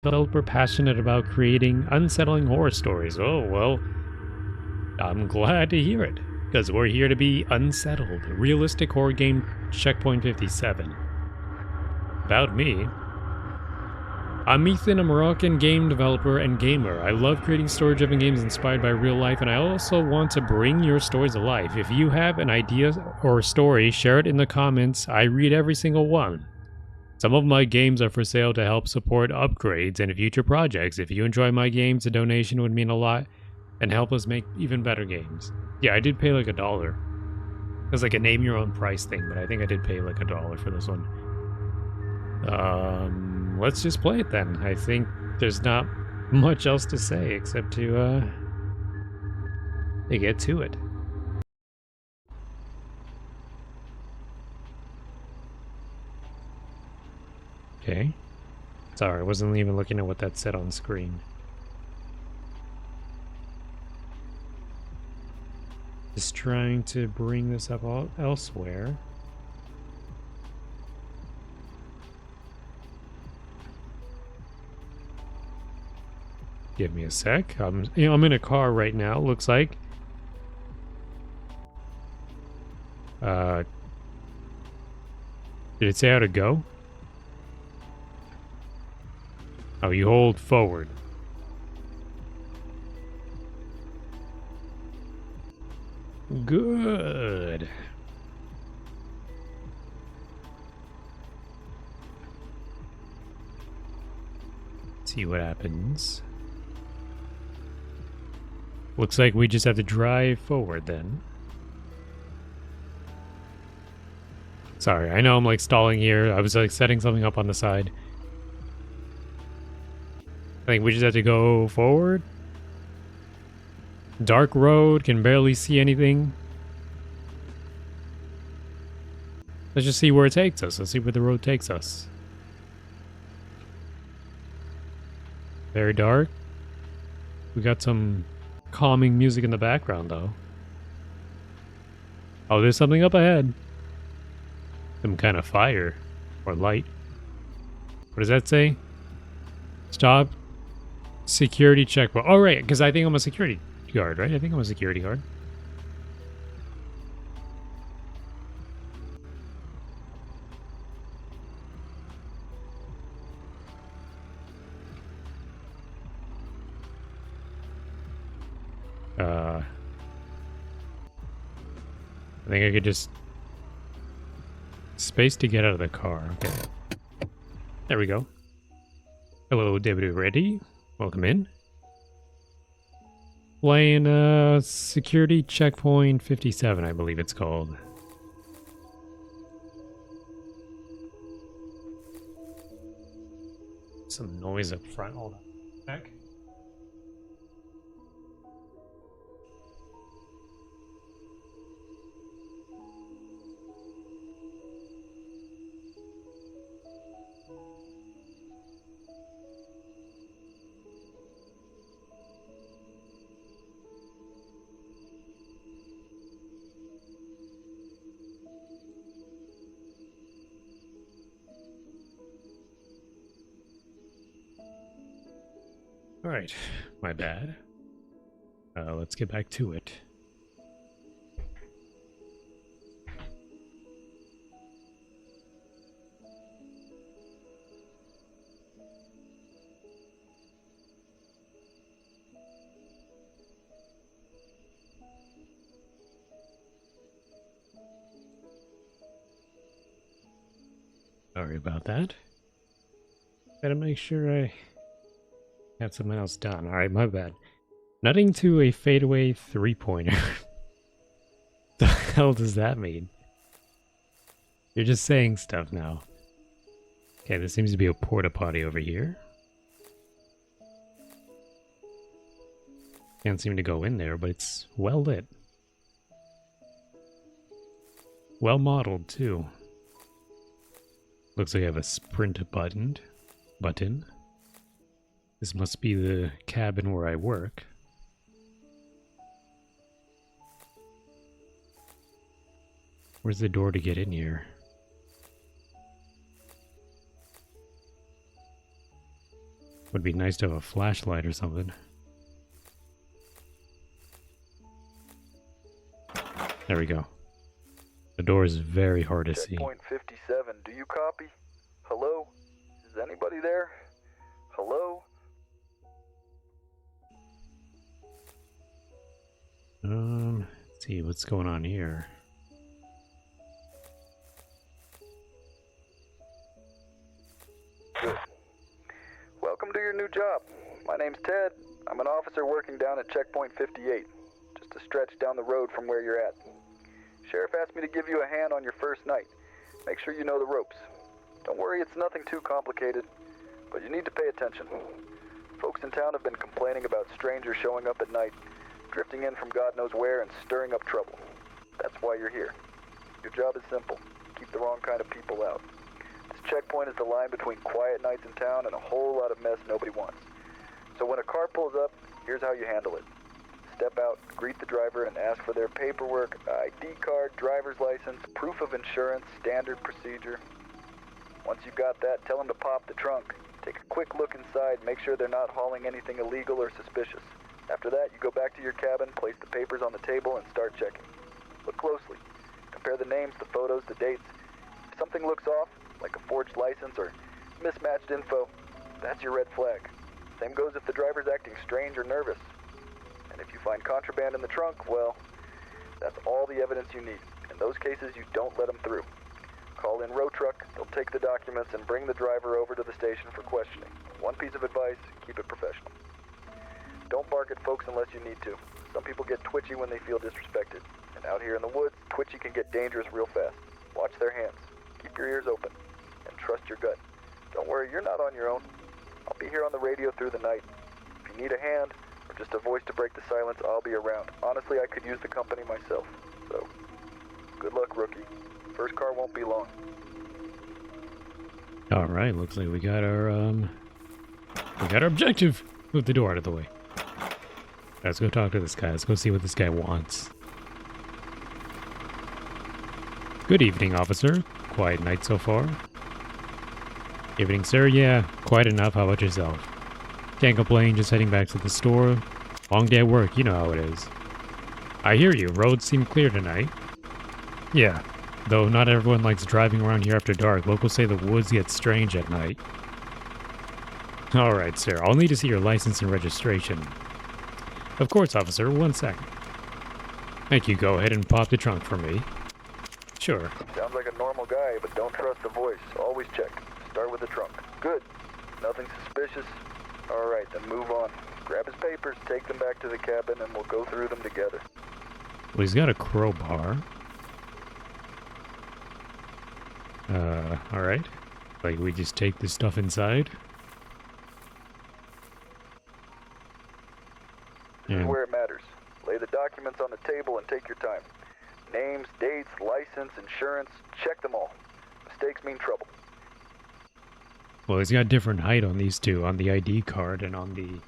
developer passionate about creating unsettling horror stories. Oh, well, I'm glad to hear it, because we're here to be unsettled. Realistic horror game Checkpoint 57. About me, I'm Ethan, a Moroccan game developer and gamer. I love creating story-driven games inspired by real life, and I also want to bring your stories to life. If you have an idea or a story, share it in the comments. I read every single one. Some of my games are for sale to help support upgrades and future projects. If you enjoy my games, a donation would mean a lot and help us make even better games. Yeah, I did pay like $1. It was like a name your own price thing, but I think I did pay like $1 for this one. Let's just play it then. I think there's not much else to say except to get to it. Okay. Sorry, I wasn't even looking at what that said on screen. Just trying to bring this up elsewhere. Give me a sec. I'm in a car right now, looks like. Did it say how to go? Oh, you hold forward. Good. See what happens. Looks like we just have to drive forward then. Sorry, I know I'm like stalling here. I was like setting something up on the side. I think we just have to go forward. Dark road, can barely see anything. Let's just see where it takes us. Let's see where the road takes us. Very dark. We got some calming music in the background though. Oh, there's something up ahead. Some kind of fire or light. What does that say? Stop. Security checkpoint. Oh, right, because I think I'm a security guard, right? I think I'm a security guard. I think I could just... Space to get out of the car. Okay. There we go. Hello, David. Ready? Welcome in. Playing Security Checkpoint 57, I believe it's called. Some noise up front. Hold on. Back. Alright, my bad. Let's get back to it. Sorry about that. Gotta make sure I have something else done. Alright, my bad. Nutting to a fadeaway three-pointer. The hell does that mean? You're just saying stuff now. Okay, there seems to be a porta potty over here. Can't seem to go in there, but it's well lit. Well modeled too. Looks like I have a sprint button. This must be the cabin where I work. Where's the door to get in here? Would be nice to have a flashlight or something. There we go. The door is very hard to see. Checkpoint 57, do you copy? Hello? Is anybody there? Hello? Let's see what's going on here. Good. Welcome to your new job. My name's Ted. I'm an officer working down at Checkpoint 58, just a stretch down the road from where you're at. Sheriff asked me to give you a hand on your first night. Make sure you know the ropes. Don't worry, it's nothing too complicated, but you need to pay attention. Folks in town have been complaining about strangers showing up at night, drifting in from God knows where and stirring up trouble. That's why you're here. Your job is simple. Keep the wrong kind of people out. This checkpoint is the line between quiet nights in town and a whole lot of mess nobody wants. So when a car pulls up, here's how you handle it. Step out, greet the driver, and ask for their paperwork, ID card, driver's license, proof of insurance, standard procedure. Once you've got that, tell them to pop the trunk. Take a quick look inside, make sure they're not hauling anything illegal or suspicious. After that, you go back to your cabin, place the papers on the table, and start checking. Look closely. Compare the names, the photos, the dates. If something looks off, like a forged license or mismatched info, that's your red flag. Same goes if the driver's acting strange or nervous. And if you find contraband in the trunk, well, that's all the evidence you need. In those cases, you don't let them through. Call in row truck, they'll take the documents and bring the driver over to the station for questioning. One piece of advice, keep it professional. Don't bark at folks unless you need to. Some people get twitchy when they feel disrespected. And out here in the woods, twitchy can get dangerous real fast. Watch their hands. Keep your ears open. And trust your gut. Don't worry, you're not on your own. I'll be here on the radio through the night. If you need a hand, or just a voice to break the silence, I'll be around. Honestly, I could use the company myself. So, good luck, rookie. First car won't be long. Alright, looks like we got our objective. Move the door out of the way. Let's go talk to this guy. Let's go see what this guy wants. Good evening, officer. Quiet night so far. Evening, sir. Yeah, quiet enough. How about yourself? Can't complain, just heading back to the store. Long day at work, you know how it is. I hear you. Roads seem clear tonight. Yeah, though not everyone likes driving around here after dark. Locals say the woods get strange at night. Alright, sir. I'll need to see your license and registration. Of course, officer. 1 second. Thank you. Go ahead and pop the trunk for me. Sure. Sounds like a normal guy, but don't trust the voice. Always check. Start with the trunk. Good. Nothing suspicious. Alright, then move on. Grab his papers, take them back to the cabin, and we'll go through them together. Well, he's got a crowbar. Alright. Like, we just take this stuff inside? This is where it matters. Lay the documents on the table and take your time. Names, dates, license, insurance, check them all. Mistakes mean trouble. Well, he's got different height on these two, on the ID card and on the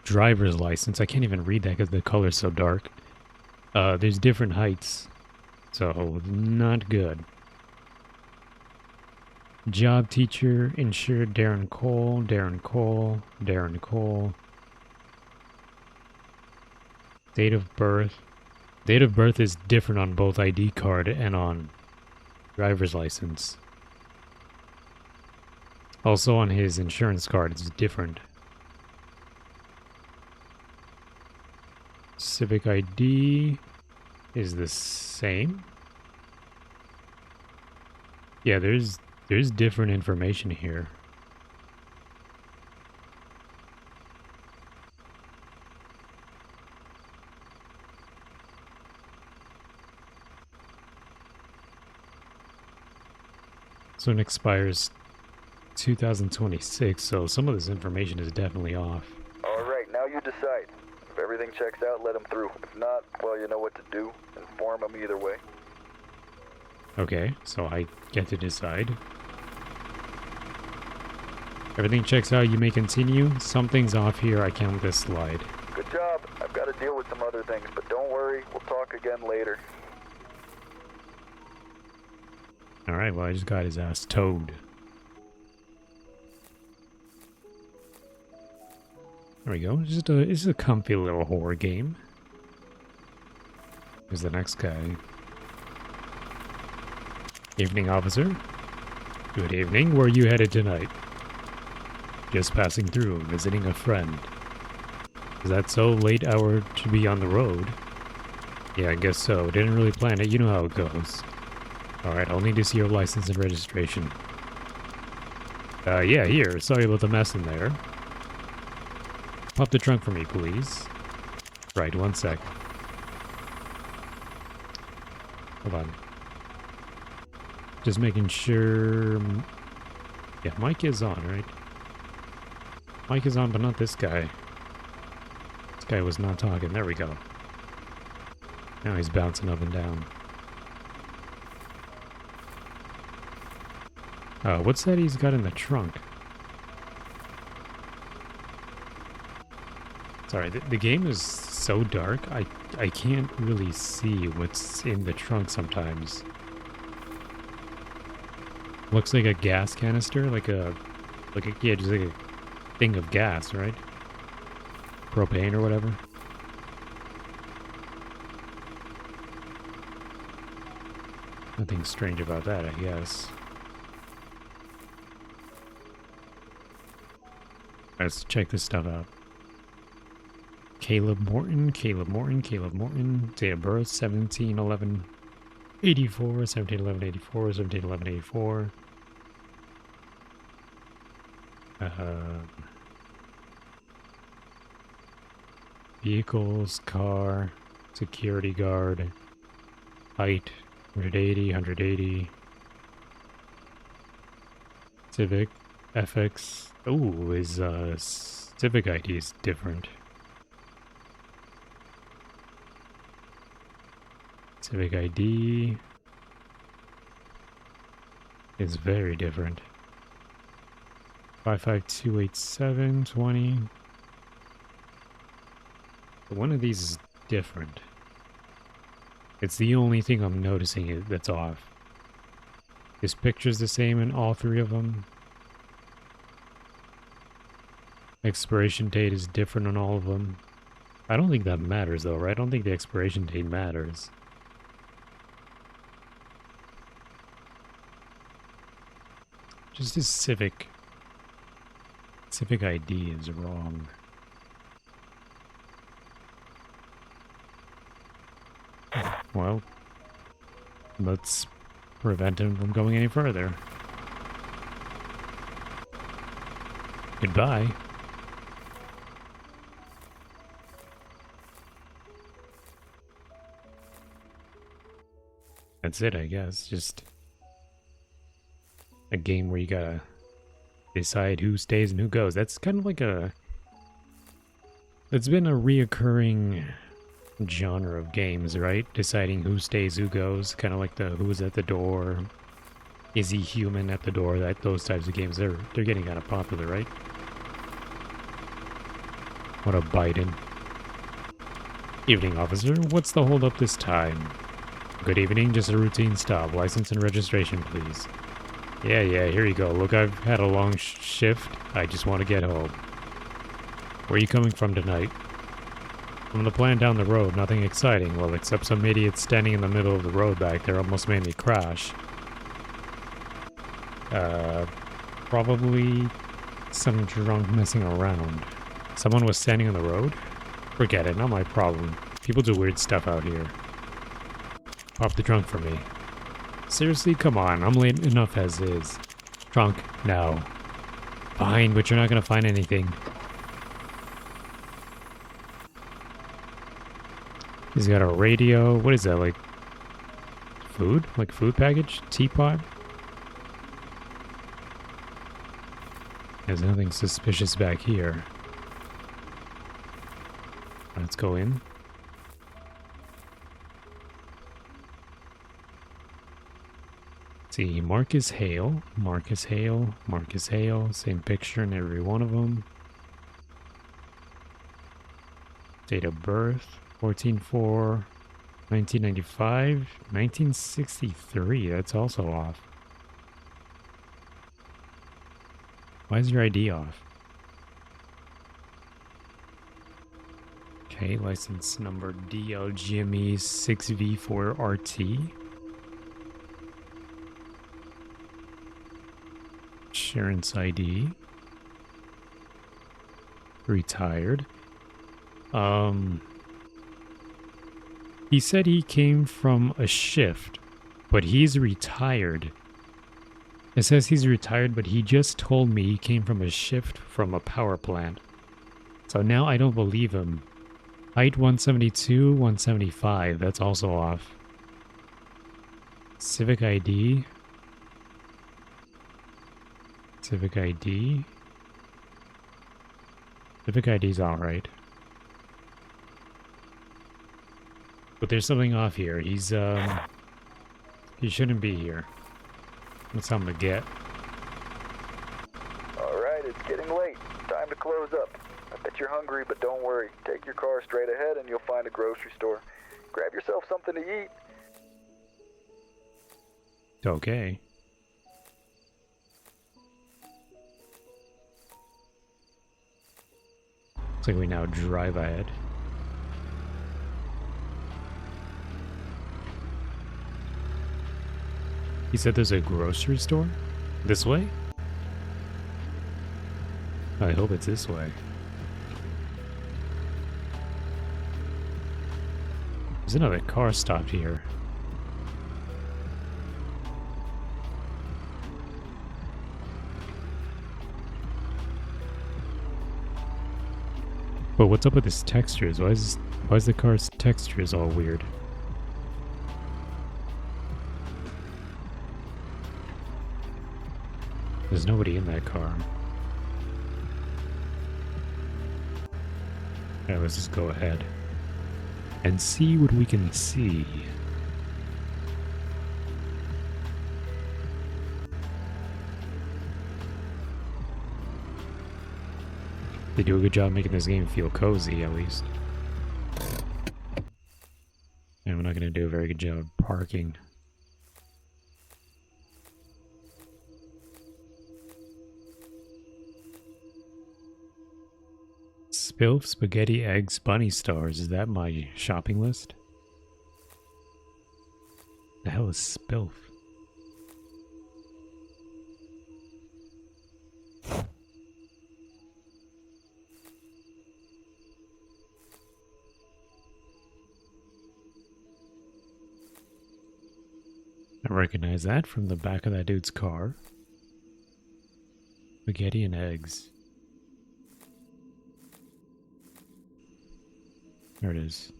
driver's license. I can't even read that because the color's so dark. There's different heights, so not good. Job teacher, insured Darren Cole, Darren Cole, Darren Cole. Date of birth. Date of birth is different on both ID card and on driver's license. Also on his insurance card, it's different. Civic ID is the same. Yeah, there's different information here. So it expires 2026, so some of this information is definitely off. Alright, now you decide. If everything checks out, let him through. If not, well, you know what to do. Inform him either way. Okay, so I get to decide. Everything checks out, you may continue. Something's off here, I can't let this slide. Good job. I've got to deal with some other things, but don't worry, we'll talk again later. Alright, well I just got his ass towed. There we go. It's a comfy little horror game. Here's the next guy. Evening, officer. Good evening. Where are you headed tonight? Just passing through, visiting a friend. Is that so late hour to be on the road? Yeah, I guess so. Didn't really plan it. You know how it goes. Alright, I'll need to see your license and registration. Yeah, here. Sorry about the mess in there. Pop the trunk for me, please. Right, 1 sec. Hold on. Just making sure... Yeah, mic is on, right? Mic is on, but not this guy. This guy was not talking. There we go. Now he's bouncing up and down. What's that he's got in the trunk? Sorry, the game is so dark, I can't really see what's in the trunk sometimes. Looks like a gas canister, yeah, just like a thing of gas, right? Propane or whatever. Nothing strange about that, I guess. Let's check this stuff out. Caleb Morton. Date of birth 17/11/84, 17/11/84, 17/11/84. Vehicles, car, security guard, height 180. Civic, FX. Ooh, his Civic ID is different. Civic ID is very different. 5528720. One of these is different. It's the only thing I'm noticing that's off. His picture's the same in all three of them. Expiration date is different on all of them. I don't think that matters though, right? I don't think the expiration date matters. Just his Civic ID is wrong. Well, let's prevent him from going any further. Goodbye. That's it, I guess. Just a game where you gotta decide who stays and who goes. That's kind of like it's been a reoccurring genre of games, right? Deciding who stays, who goes. Kind of like the who's at the door. Is he human at the door? Those types of games, they're getting kind of popular, right? What a Biden. Evening, officer. What's the hold up this time? Good evening, just a routine stop. License and registration, please. Yeah, here you go. Look, I've had a long shift. I just want to get home. Where are you coming from tonight? From the plant down the road. Nothing exciting. Well, except some idiot standing in the middle of the road back there almost made me crash. Probably some drunk messing around. Someone was standing on the road? Forget it, not my problem. People do weird stuff out here. Pop the trunk for me. Seriously, come on, I'm late enough as is. Trunk, no. Fine, but you're not gonna find anything. He's got a radio. What is that, like food? Like food package? Teapot? There's nothing suspicious back here. Let's go in. See, Marcus Hale, same picture in every one of them. Date of birth, 14/4/1995, 1963, that's also off. Why is your ID off? Okay, license number DLGME 6V4RT. Insurance ID. Retired. He said he came from a shift, but he's retired. It says he's retired, but he just told me he came from a shift from a power plant. So now I don't believe him. Height 172, 175. That's also off. Civic ID. Civic ID. Civic ID's alright. But there's something off here. He shouldn't be here. Let's tell him to get. Alright, it's getting late. Time to close up. I bet you're hungry, but don't worry. Take your car straight ahead and you'll find a grocery store. Grab yourself something to eat. Okay. Looks like we now drive ahead. He said there's a grocery store? This way? I hope it's this way. There's another car stopped here. But what's up with this textures? Why is the car's textures all weird? There's nobody in that car. Alright, let's just go ahead and see what we can see. They do a good job making this game feel cozy, at least. And we're not going to do a very good job of parking. Spilf, spaghetti, eggs, bunny stars. Is that my shopping list? The hell is Spilf? I recognize that from the back of that dude's car. Spaghetti and eggs. There it is.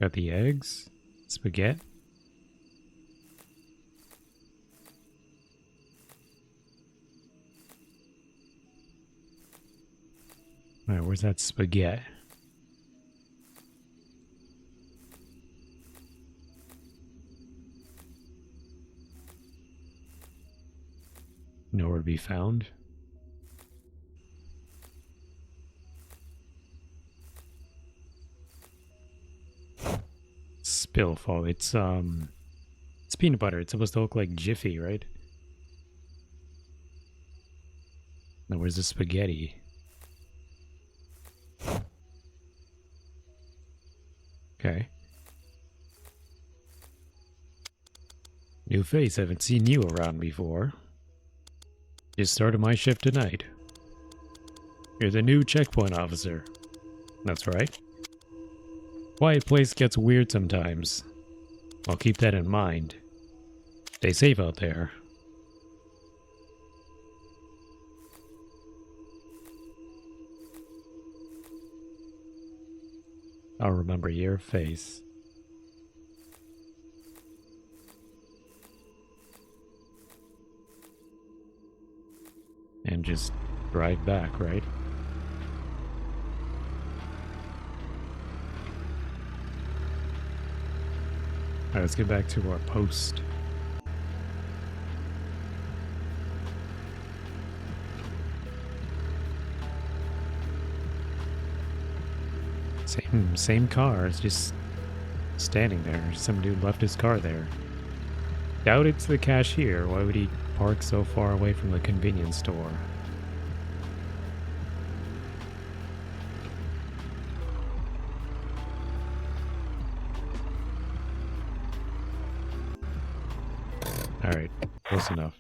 Got the eggs. Spaghetti. Alright, where's that spaghetti? Nowhere to be found. Spilfall. It's peanut butter. It's supposed to look like Jiffy, right? Now where's the spaghetti? Okay. New face. Haven't seen you around before. Just started my shift tonight. You're the new checkpoint officer. That's right. Quiet place gets weird sometimes. I'll keep that in mind. Stay safe out there. I'll remember your face. And just drive back, right? Alright, let's get back to our post. Same car, it's just standing there. Some dude left his car there. Doubt it's the cashier. Why would he park so far away from the convenience store? Alright, close enough.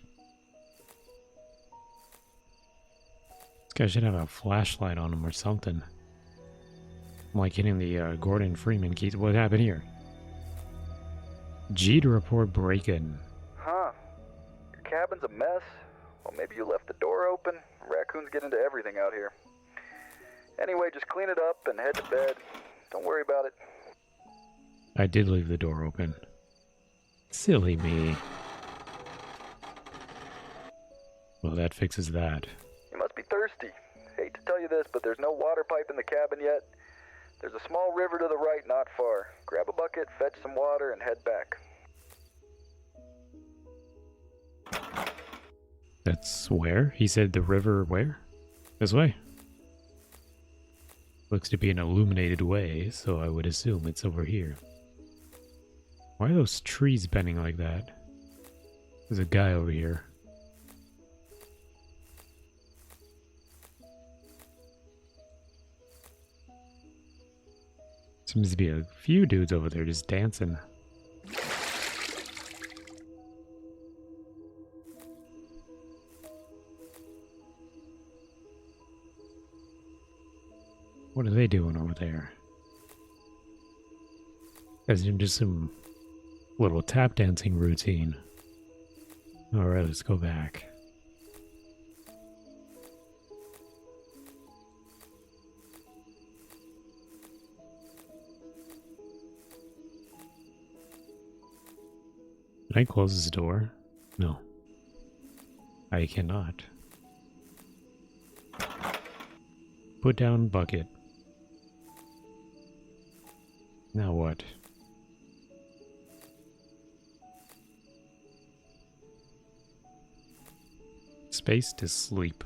This guy should have a flashlight on him or something. I'm like hitting the Gordon Freeman keys. What happened here? G to report break-in. Huh. Your cabin's a mess. Well, maybe you left the door open. Raccoons get into everything out here. Anyway, just clean it up and head to bed. Don't worry about it. I did leave the door open. Silly me. Well, that fixes that. You must be thirsty. Hate to tell you this, but there's no water pipe in the cabin yet. There's a small river to the right not far. Grab a bucket, fetch some water, and head back. That's where? He said the river where? This way? Looks to be an illuminated way, so I would assume it's over here. Why are those trees bending like that? There's a guy over here. Seems to be a few dudes over there just dancing. What are they doing over there? As in just some little tap dancing routine. Alright, let's go back. Can I close this door? No. I cannot. Put down bucket. Now what? Space to sleep.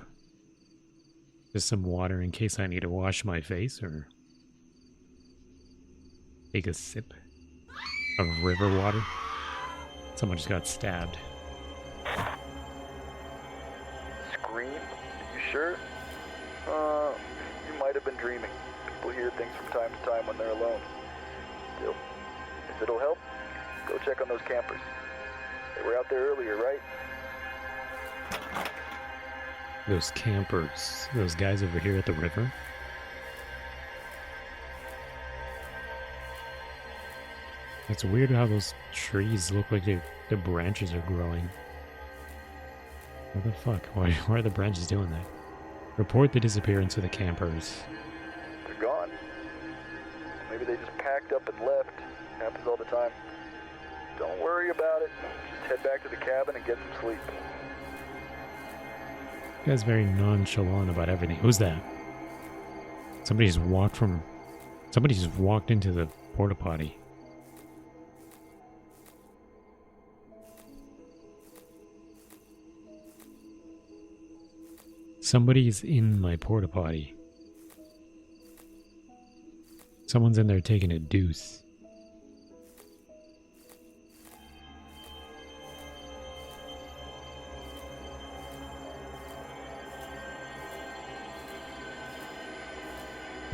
Just some water in case I need to wash my face or take a sip of river water. Someone just got stabbed. Scream? You sure? You might have been dreaming. People hear things from time to time when they're alone. Still, if it'll help, go check on those campers. They were out there earlier, right? Those campers. Those guys over here at the river. It's weird how those trees look like the branches are growing. What the fuck? Why are the branches doing that? Report the disappearance of the campers. They're gone. Maybe they just packed up and left. Happens all the time. Don't worry about it. Just head back to the cabin and get some sleep. This guy's very nonchalant about everything. Who's that? Somebody just walked into the porta potty. Somebody's in my porta potty. Someone's in there taking a deuce.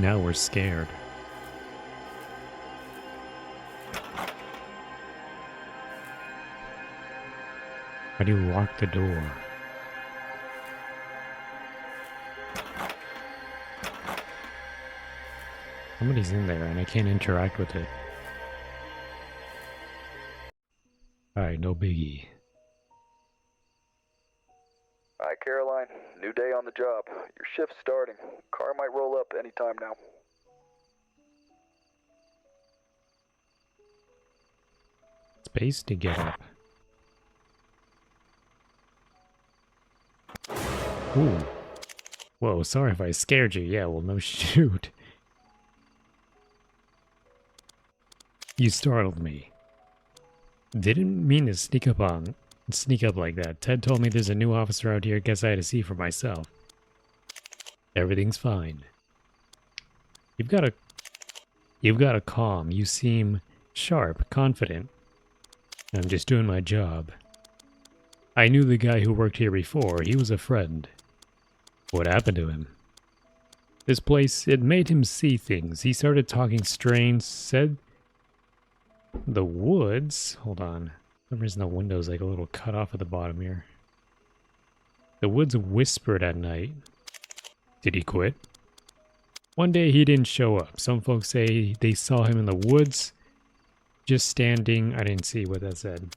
Now we're scared. How do you lock the door? Somebody's in there and I can't interact with it. Alright, no biggie. Hi, Caroline. New day on the job. Your shift's starting. Car might roll up anytime now. Space to get up. Ooh. Whoa, sorry if I scared you. Yeah, well, no shoot. You startled me. Didn't mean to sneak up like that. Ted told me there's a new officer out here. Guess I had to see for myself. Everything's fine. You've got a calm. You seem sharp, confident. I'm just doing my job. I knew the guy who worked here before. He was a friend. What happened to him? This place, it made him see things. He started talking strange, said the woods. Hold on. For some reason the window's like a little cut off at the bottom here. The woods whispered at night. Did he quit? One day he didn't show up. Some folks say they saw him in the woods, just standing. I didn't see what that said.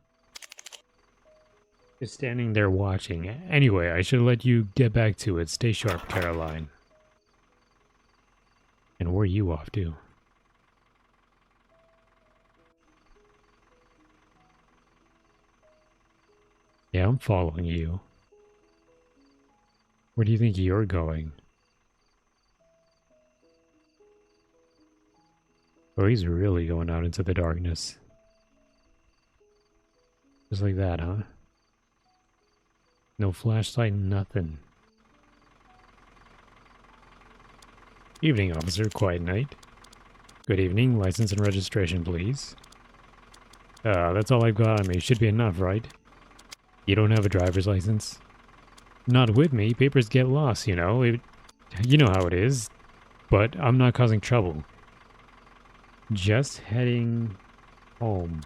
Just standing there watching. Anyway, I should let you get back to it. Stay sharp, Caroline. And where are you off to? Yeah, I'm following you. Where do you think you're going? Oh, he's really going out into the darkness. Just like that, huh? No flashlight, nothing. Evening, officer. Quiet night. Good evening. License and registration, please. That's all I've got on me. Should be enough, right? You don't have a driver's license? Not with me. Papers get lost, you know. You know how it is. But I'm not causing trouble. Just heading home.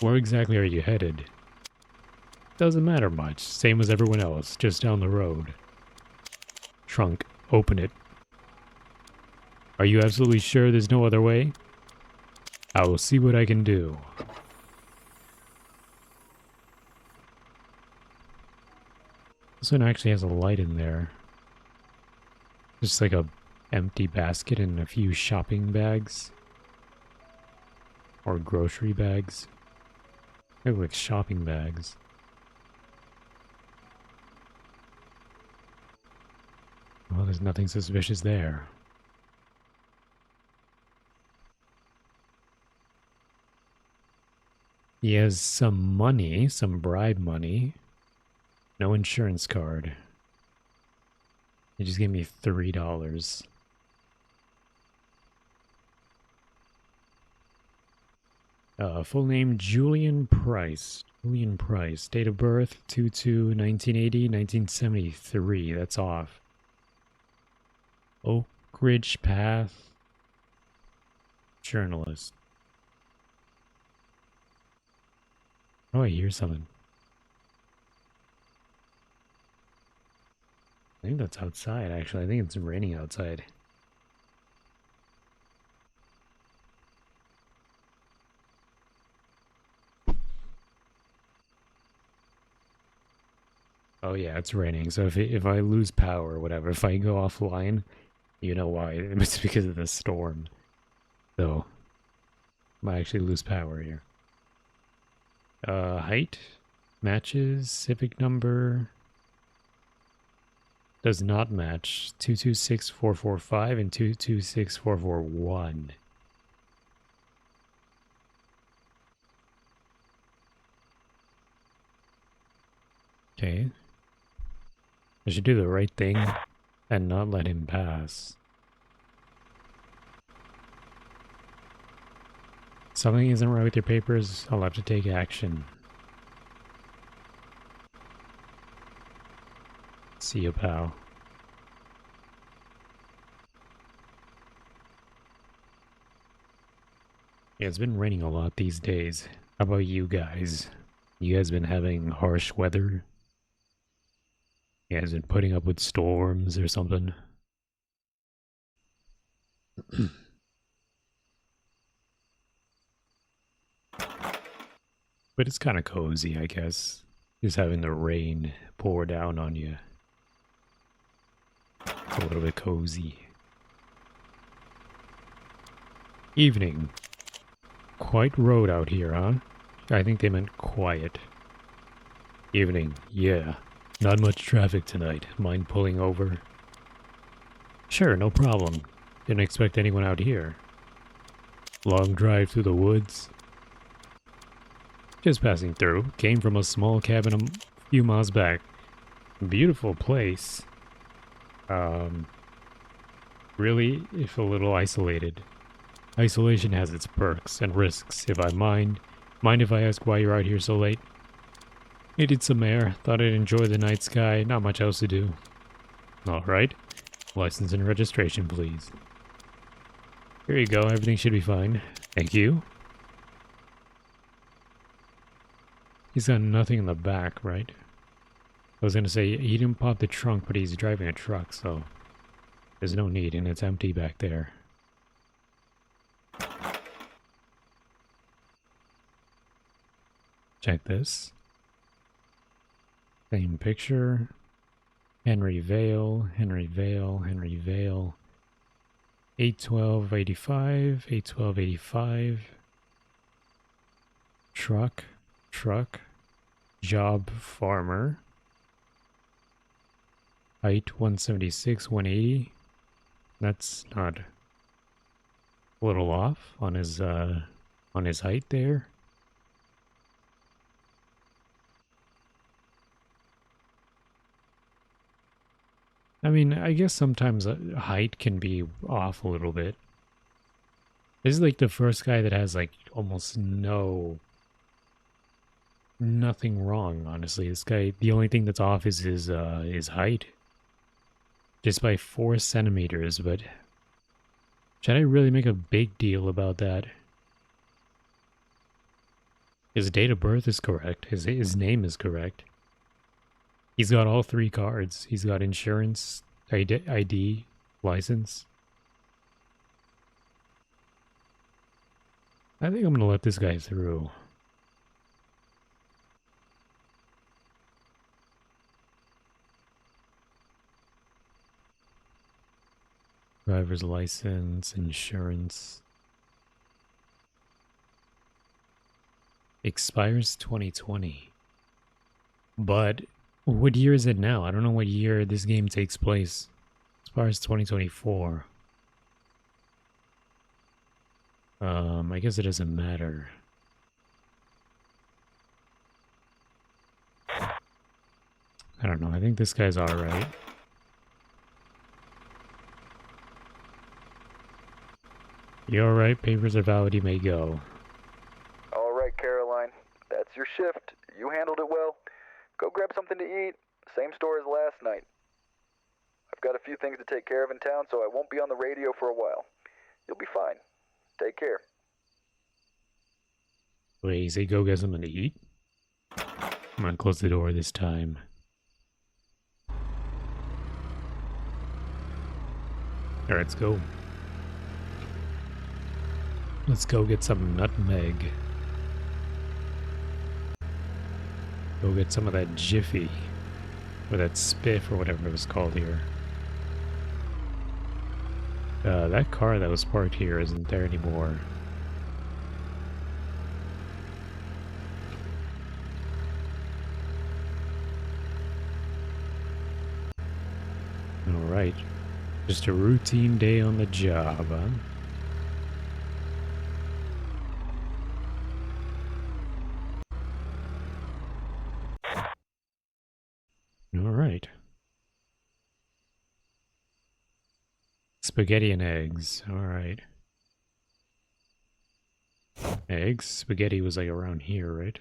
Where exactly are you headed? Doesn't matter much. Same as everyone else. Just down the road. Trunk. Open it. Are you absolutely sure there's no other way? I will see what I can do. This one actually has a light in there. Just like a empty basket and a few shopping bags. Or grocery bags. They look like shopping bags. Well, there's nothing suspicious there. He has some money, some bribe money. No insurance card. He just gave me $3. Full name Julian Price. Julian Price. Date of birth 2/2/1980, 1973. That's off. Oak Ridge Path. Journalist. Oh, I hear something. I think that's outside, actually. I think it's raining outside. Oh yeah, it's raining. So if I lose power or whatever, if I go offline, you know why. It's because of the storm. So, might actually lose power here. Height, matches, civic number, does not match. 226445 and 226441. Okay. I should do the right thing and not let him pass. Something isn't right with your papers, I'll have to take action. See you, pal. Yeah, it's been raining a lot these days. How about you guys? You guys been having harsh weather? You guys been putting up with storms or something? But it's kind of cozy, I guess. Just having the rain pour down on you. It's a little bit cozy. Evening. Quite road out here, huh? I think they meant quiet. Evening. Yeah. Not much traffic tonight. Mind pulling over? Sure, no problem. Didn't expect anyone out here. Long drive through the woods. Just passing through. Came from a small cabin a few miles back. Beautiful place. Really, if a little isolated. Isolation has its perks and risks, if I mind. Mind if I ask why you're out here so late? Needed some air. Thought I'd enjoy the night sky. Not much else to do. Alright. License and registration, please. Here you go. Everything should be fine. Thank you. He's got nothing in the back, right? I was gonna say, he didn't pop the trunk, but he's driving a truck, so there's no need, and it's empty back there. Check this. Same picture. Henry Vale, Henry Vale, Henry Vale. 81285, 81285. Truck, truck. Job farmer. Height 176, 180. That's not a little off on his height there. I mean, I guess sometimes height can be off a little bit. This is like the first guy that has like almost nothing wrong, honestly. This guy, the only thing that's off is his height. Just by 4 centimeters, but should I really make a big deal about that? His date of birth is correct. His name is correct. He's got all 3 cards. He's got insurance, ID, license. I think I'm going to let this guy through. Driver's license, insurance. Expires 2020. But what year is it now? I don't know what year this game takes place. Expires 2024. I guess it doesn't matter. I don't know. I think this guy's alright. You alright? Papers are valid. You may go. Alright, Caroline. That's your shift. You handled it well. Go grab something to eat. Same store as last night. I've got a few things to take care of in town, so I won't be on the radio for a while. You'll be fine. Take care. Wait, you say go get something to eat? I'm gonna close the door this time. Alright, let's go. Let's go get some nutmeg. Go get some of that Jiffy. Or that Spiff or whatever it was called here. That car that was parked here isn't there anymore. Alright. Just a routine day on the job, huh? Alright. Spaghetti and eggs. Alright. Eggs? Spaghetti was like around here, right?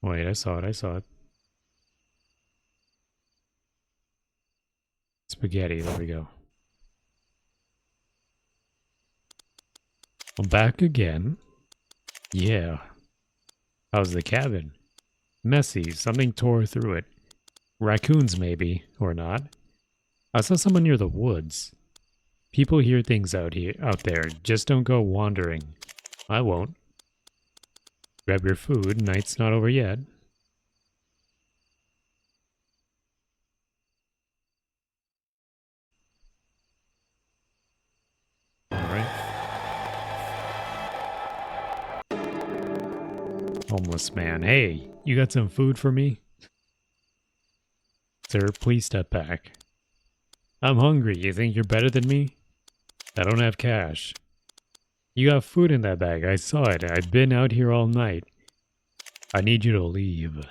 Wait, I saw it. Spaghetti, there we go. I'm back again. Yeah. How's the cabin? Messy. Something tore through it. Raccoons, maybe. Or not. I saw someone near the woods. People hear things out there. Just don't go wandering. I won't. Grab your food. Night's not over yet. Homeless man. Hey, you got some food for me? Sir, please step back. I'm hungry. You think you're better than me? I don't have cash. You got food in that bag. I saw it. I've been out here all night. I need you to leave.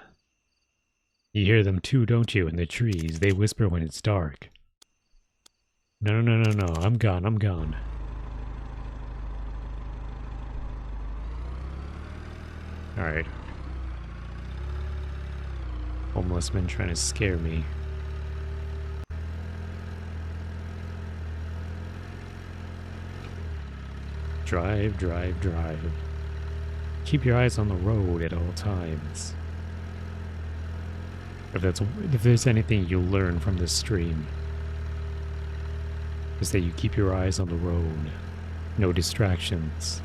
You hear them too, don't you, in the trees? They whisper when it's dark. No. I'm gone. Alright. Homeless men trying to scare me. Drive, drive, drive. Keep your eyes on the road at all times. If there's anything you'll learn from this stream, is that you keep your eyes on the road. No distractions.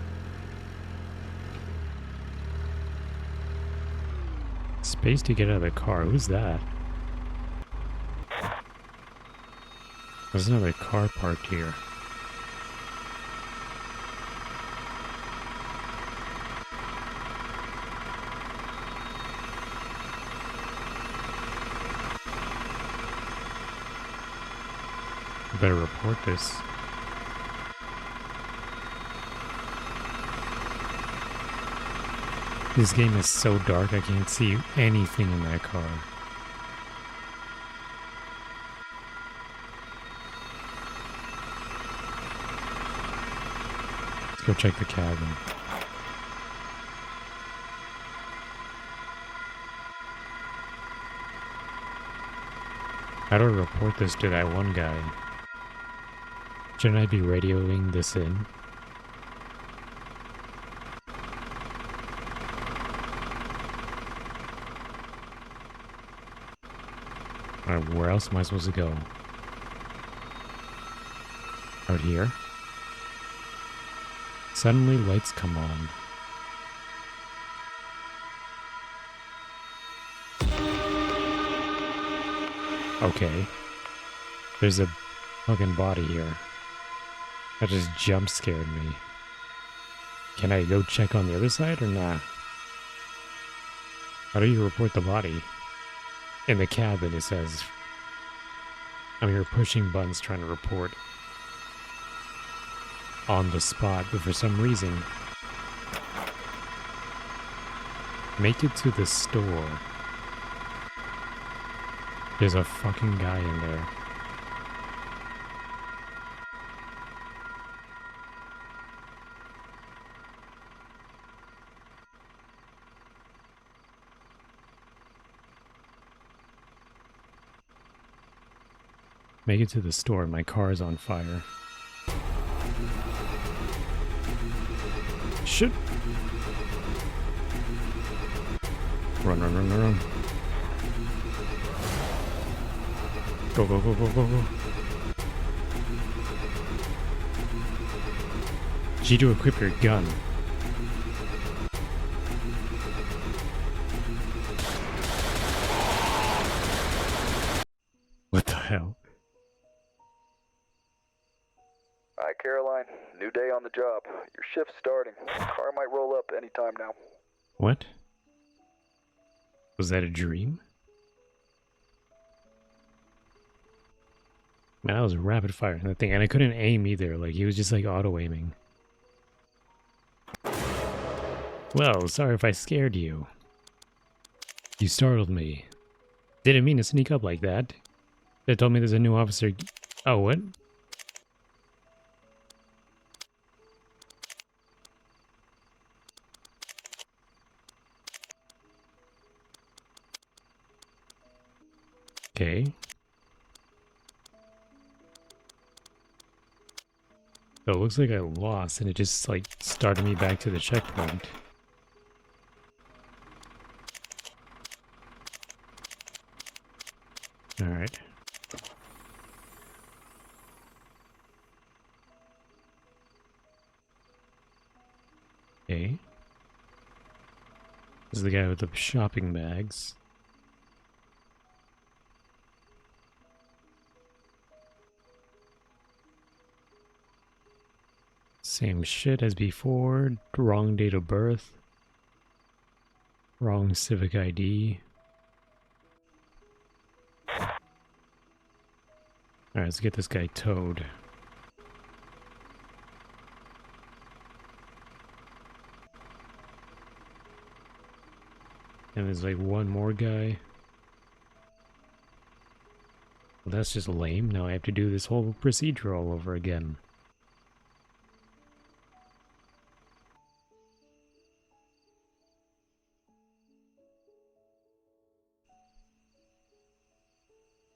Space to get out of the car. Who's that? There's another car parked here. I better report this. This game is so dark I can't see anything in that car. Let's go check the cabin. How do I report this to that one guy? Shouldn't I be radioing this in? Alright, where else am I supposed to go? Out here? Suddenly lights come on. Okay. There's a fucking body here. That just jump scared me. Can I go check on the other side or nah? How do you report the body? In the cabin it says, I'm here pushing buttons trying to report on the spot, but for some reason, make it to the store. There's a fucking guy in there. Make it to the store. My car is on fire. Shit. Run, run, run, run, run. Go, go, go, go, go, go. G to equip your gun. What the hell? Hi, Caroline. New day on the job. Your shift's starting. Car might roll up anytime now. What? Was that a dream? Man, I was rapid firing that thing, and I couldn't aim either. Like, he was just like auto aiming. Well, sorry if I scared you. You startled me. Didn't mean to sneak up like that. They told me there's a new officer. Oh, what? Okay. So it looks like I lost, and it just like started me back to the checkpoint. Alright. Okay. This is the guy with the shopping bags. Same shit as before. Wrong date of birth. Wrong civic ID. Alright, let's get this guy towed. And there's like one more guy. Well, that's just lame. Now I have to do this whole procedure all over again.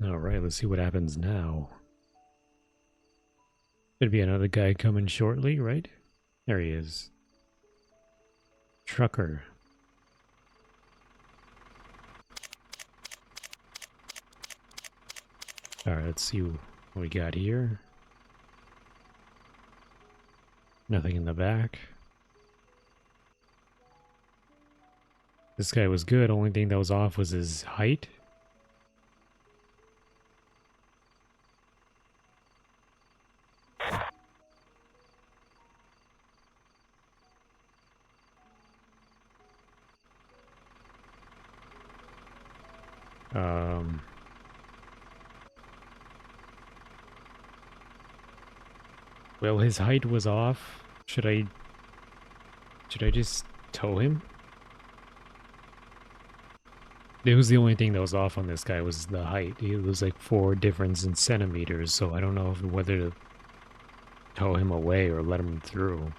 Alright, let's see what happens now. There'd be another guy coming shortly, right? There he is. Trucker. Alright, let's see what we got here. Nothing in the back. This guy was good. Only thing that was off was his height. Well, his height was off. Should I just tow him? It was the only thing that was off on this guy was the height. It was like 4 difference in centimeters, so I don't know whether to tow him away or let him through.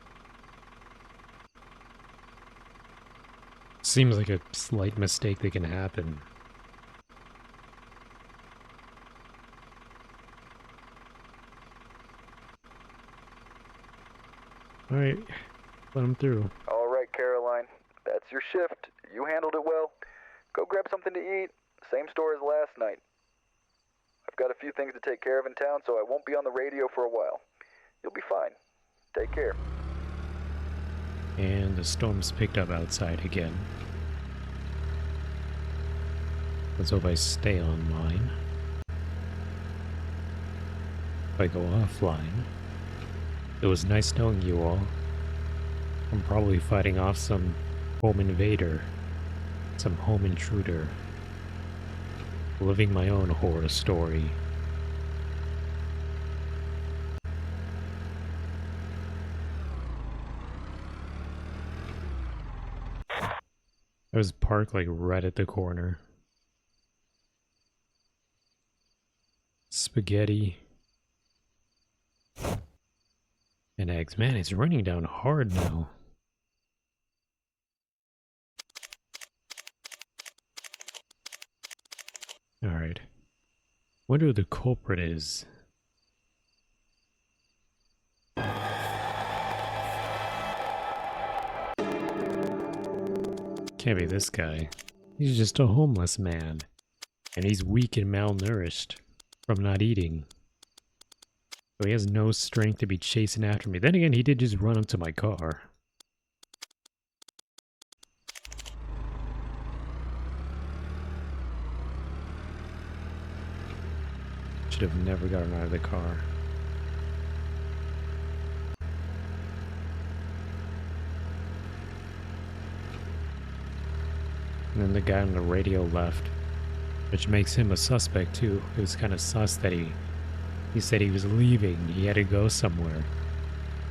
Seems like a slight mistake that can happen. Alright, let him through. Alright, Caroline. That's your shift. You handled it well. Go grab something to eat. Same store as last night. I've got a few things to take care of in town, so I won't be on the radio for a while. You'll be fine. Take care. And the storm's picked up outside again. Let's hope I stay online. If I go offline. It was nice knowing you all. I'm probably fighting off some home invader. Some home intruder. Living my own horror story. I was parked like right at the corner. Spaghetti. And eggs. Man, it's raining down hard now. Alright. Wonder who the culprit is. Can't be this guy. He's just a homeless man. And he's weak and malnourished from not eating. So he has no strength to be chasing after me. Then again, he did just run up to my car. Should have never gotten out of the car. And then the guy on the radio left, which makes him a suspect too. It was kind of sus that he said he was leaving. He had to go somewhere.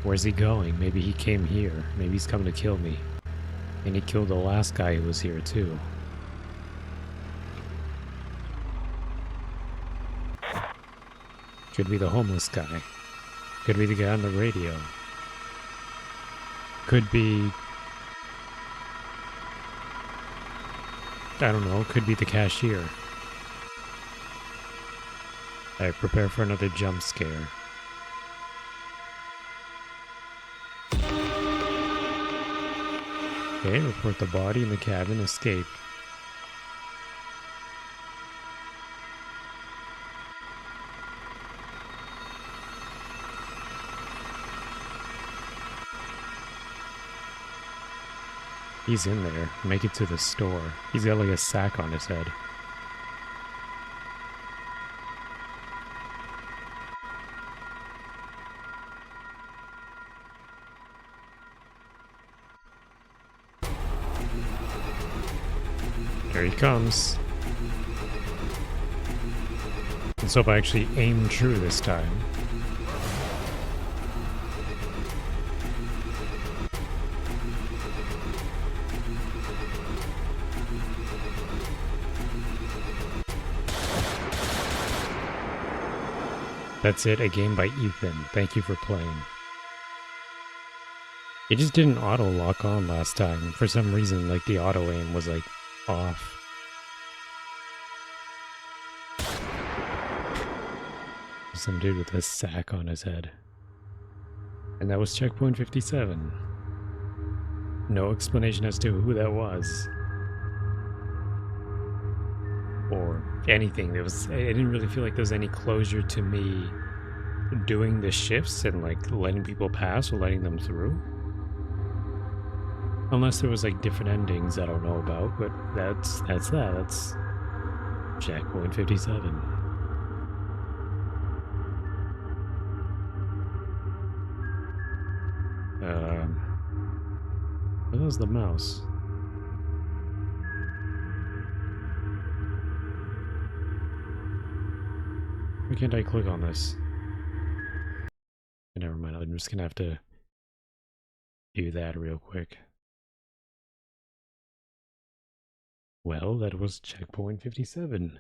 Where's he going? Maybe he came here. Maybe he's coming to kill me. And he killed the last guy who was here too. Could be the homeless guy. Could be the guy on the radio. Could be... I don't know. Could be the cashier. Alright, prepare for another jump scare. Okay, report the body in the cabin escaped. He's in there. Make it to the store. He's got like a sack on his head. Here he comes. Let's hope I actually aim true this time. That's it, a game by Ethan. Thank you for playing. It just didn't auto-lock on last time. For some reason, like, the auto-aim was, like, off. Some dude with a sack on his head. And that was checkpoint 57. No explanation as to who that was. Or anything. I didn't really feel like there was any closure to me doing the shifts and like letting people pass or letting them through. Unless there was like different endings I don't know about, but that's that. That's checkpoint 57. Where was the mouse? Why can't I click on this? Never mind, I'm just gonna have to do that real quick. Well, that was checkpoint 57.